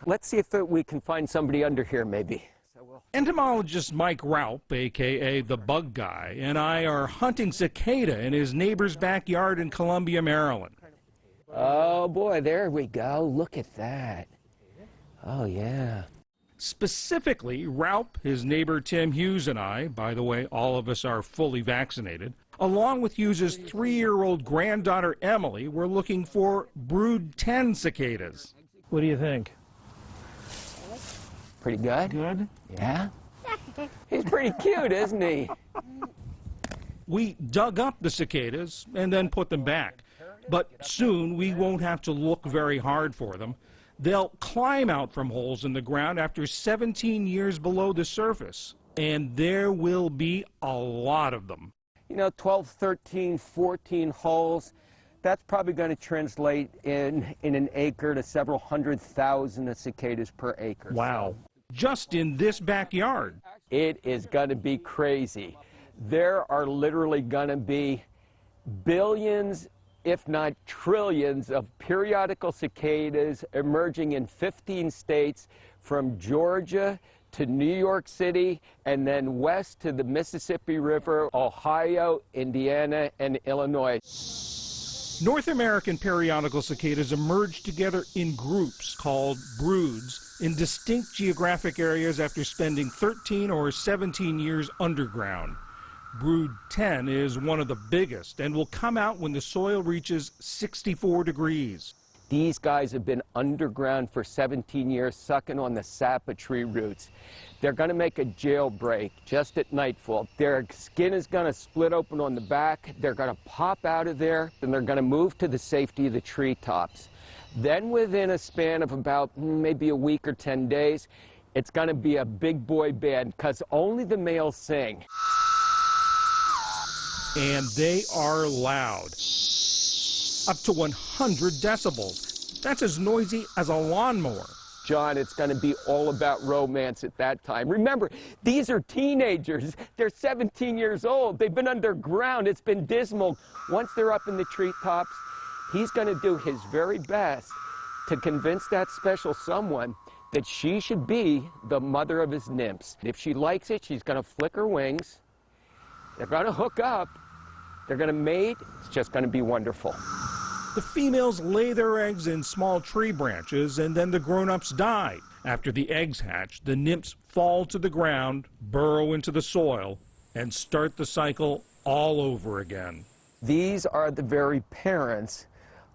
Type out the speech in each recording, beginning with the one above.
Let's see if we can find somebody under here, maybe. Entomologist Mike Raup, a.k.a. the Bug Guy, and I are hunting cicada in his neighbor's backyard in Columbia, Maryland. Oh, boy, there we go. Look at that. Oh, yeah. Specifically, Raup, his neighbor Tim Hughes, and I, by the way, all of us are fully vaccinated, along with Hughes' 3-year-old granddaughter Emily, were looking for brood 10 cicadas. What do you think? Pretty good? Good? Yeah? He's pretty cute, isn't he? We dug up the cicadas and then put them back. But soon we won't have to look very hard for them. They'll climb out from holes in the ground after 17 years below the surface. And there will be a lot of them. You know, 12, 13, 14 holes. That's probably going to translate in an acre to several 100,000 of cicadas per acre. Wow. Just in this backyard. It is going to be crazy. There are literally going to be billions, if not trillions, of periodical cicadas emerging in 15 states, from Georgia to New York City, and then west to the Mississippi River, Ohio, Indiana, and Illinois. North American periodical cicadas emerge together in groups called broods in distinct geographic areas after spending 13 or 17 years underground. Brood 10 is one of the biggest and will come out when the soil reaches 64 degrees. These guys have been underground for 17 years, sucking on the sap of tree roots. They're going to make a jailbreak just at nightfall. Their skin is going to split open on the back. They're going to pop out of there, and they're going to move to the safety of the treetops. Then within a span of about maybe a week or 10 days, it's going to be a big boy band, because only the males sing. And they are loud. Up to 100 decibels. That's as noisy as a lawnmower. John, it's going to be all about romance at that time. Remember, these are teenagers. They're 17 years old. They've been underground. It's been dismal. Once they're up in the treetops, he's going to do his very best to convince that special someone that she should be the mother of his nymphs. If she likes it, she's going to flick her wings. They're going to hook up. They're going to mate. It's just going to be wonderful. The females lay their eggs in small tree branches, and then the grown-ups die. After the eggs hatch, the nymphs fall to the ground, burrow into the soil, and start the cycle all over again. These are the very parents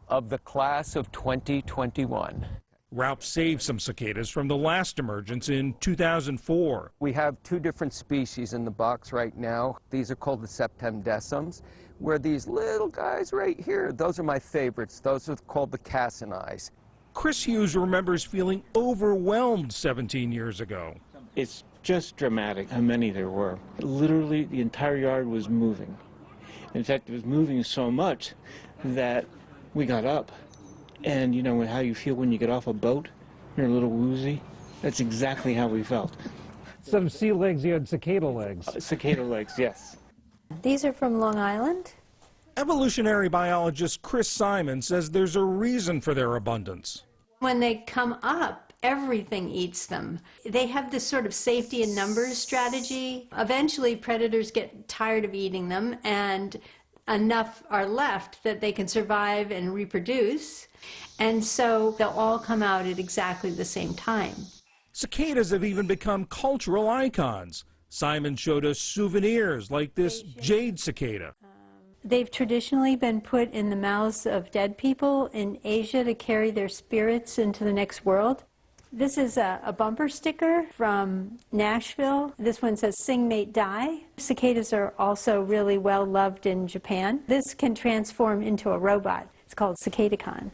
of the class of 2021. Raup saved some cicadas from the last emergence in 2004. We have 2 different species in the box right now. These are called the septemdecim's, where these little guys right here, those are my favorites. Those are called the Cassinais. Chris Hughes remembers feeling overwhelmed 17 years ago. It's just dramatic how many there were. Literally, the entire yard was moving. In fact, it was moving so much that we got up. And you know how you feel when you get off a boat? You're a little woozy. That's exactly how we felt. Some sea legs, you had cicada legs. Cicada legs, yes. These are from Long Island. Evolutionary biologist Chris Simon says there's a reason for their abundance. When they come up, everything eats them. They have this sort of safety in numbers strategy. Eventually, predators get tired of eating them, and enough are left that they can survive and reproduce. And so they'll all come out at exactly the same time. Cicadas have even become cultural icons. Simon showed us souvenirs like this jade cicada. They've traditionally been put in the mouths of dead people in Asia to carry their spirits into the next world. This is a bumper sticker from Nashville. This one says "Sing, Mate, Die." Cicadas are also really well loved in Japan. This can transform into a robot. It's called Cicadacon.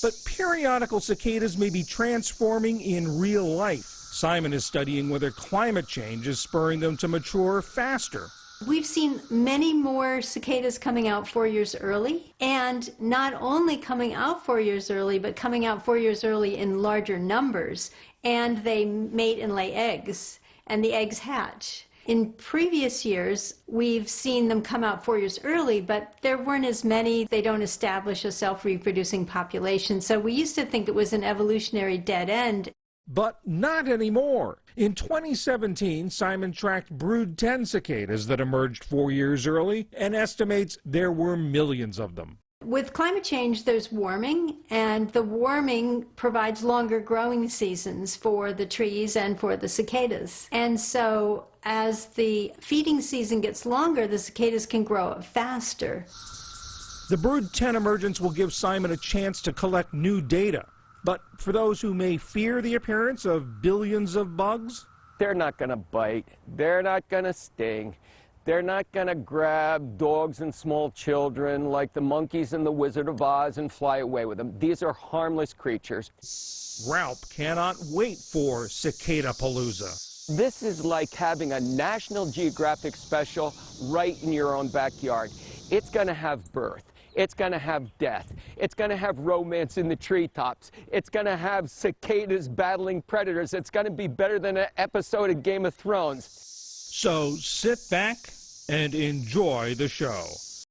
But periodical cicadas may be transforming in real life. Simon is studying whether climate change is spurring them to mature faster. We've seen many more cicadas coming out 4 years early, and not only coming out 4 years early, but coming out 4 years early in larger numbers, and they mate and lay eggs, and the eggs hatch. In previous years, we've seen them come out 4 years early, but there weren't as many. They don't establish a self-reproducing population. So we used to think it was an evolutionary dead end. But not anymore. In 2017, Simon tracked brood 10 cicadas that emerged 4 years early and estimates there were millions of them. With climate change, there's warming, and the warming provides longer growing seasons for the trees and for the cicadas. And so as the feeding season gets longer, the cicadas can grow up faster. The brood 10 emergence will give Simon a chance to collect new data. But for those who may fear the appearance of billions of bugs, They're not going to bite. They're not going to sting. They're not going to grab dogs and small children like the monkeys in The Wizard of Oz and fly away with them. These are harmless creatures. Ralph cannot wait for Cicada Palooza. This is like having a National Geographic special right in your own backyard. It's going to have birth. It's going to have death. It's going to have romance in the treetops. It's going to have cicadas battling predators. It's going to be better than an episode of Game of Thrones. So sit back and enjoy the show.